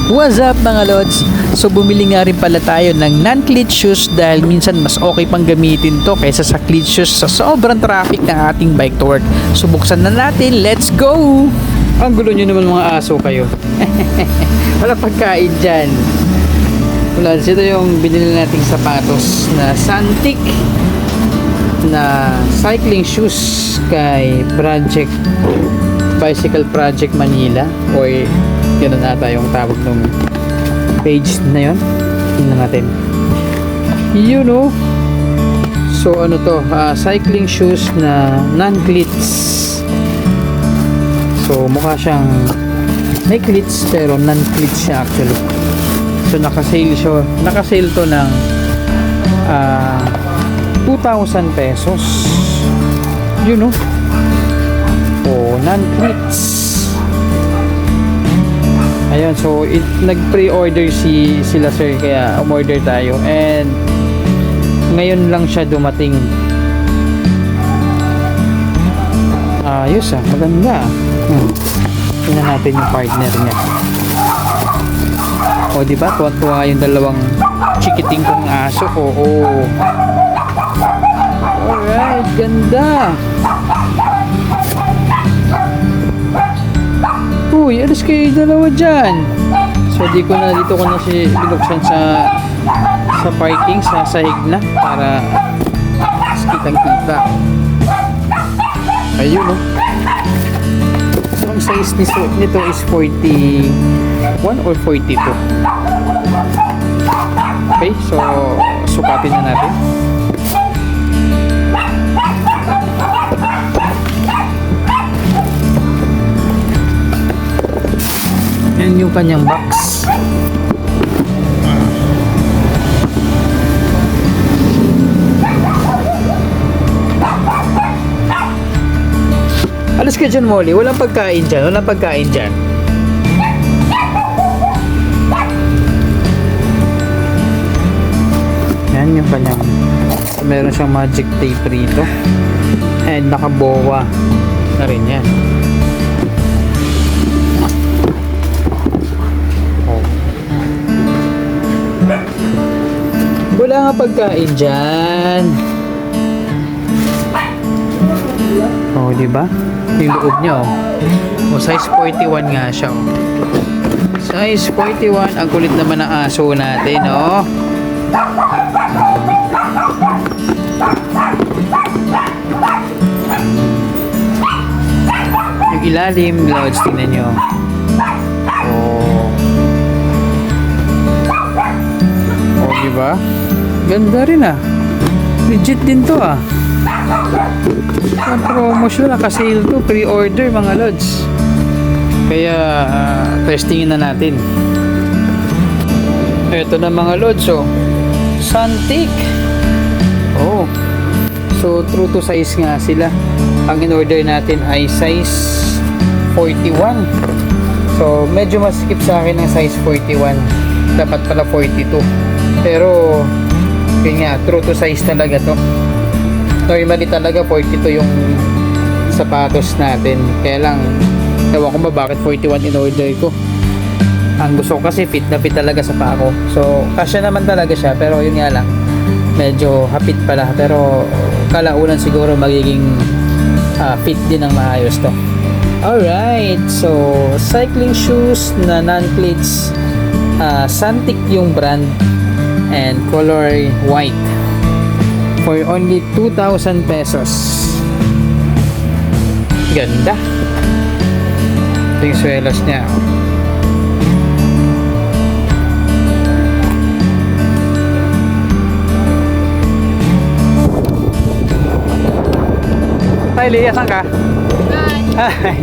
What's up mga lods? So bumili nga rin pala tayo ng non-cleat shoes dahil minsan mas okay pang gamitin to kaysa sa cleat shoes sa sobrang traffic ng ating bike to work. So buksan na natin, let's go! Ang gulo nyo naman mga aso kayo. Wala pagkain dyan. Lods, ito yung binili nating sapatos na Santik na cycling shoes kay Bicycle Project Manila o gano'n ata yung tawag ng page na yun. Tingnan natin. You know, so ano to, cycling shoes na non-cleats. So mukha siyang may cleats pero non-cleats siya actually. So nakasale to ng 2,000 pesos. You know, non-cleats. Ayun, so nag-pre-order sila sir, kaya umorder tayo and ngayon lang siya dumating. Ayos maganda. Tingnan natin yung partner niya. O diba, tuwa-tuwa yung dalawang chikiting kong aso ko. Alright, ganda. Uy, alas kayo dalawa dyan. So dito ko na si binuksan sa parking, sa sahig na para kitang kita. Ayun So ang size nito is 41 or 42. Okay, so sukatin na natin. Yan yung kanyang box. Alas ka dyan, Molly. Walang pagkain dyan. Yan yung kanyang, meron siyang magic tape rito and nakabowa na rin yan. Wala nga pagkain dyan. Diba? Yung loob niya size 41 nga siya Size 41. Ang kulit naman ng aso natin Yung ilalim, lods, tingnan nyo. Diba? Ganda rin legit din to Ang promotion, nakasale to, pre-order mga lods. Kaya testingin na natin. Ito na mga lods Santik. So true to size nga sila. Ang in-order natin ay size 41. So medyo mas skip sa akin ng size 41. Dapat pala 42. Pero yun nga, true to size talaga to. Normally talaga 42 yung sapatos natin. Kaya lang, ewan ko ba bakit 41 in order ko. Ang gusto ko kasi fit na fit talaga sa paa ko. So kasya naman talaga siya, pero yun nga lang, medyo hapit pala. Pero kalaunan siguro magiging fit din ng maayos to. Alright, so cycling shoes na non-cleats, Santik yung brand and color white for only 2,000 pesos. Ganda. Ito yung swelos niya. Hi Leah, saan ka? Hi.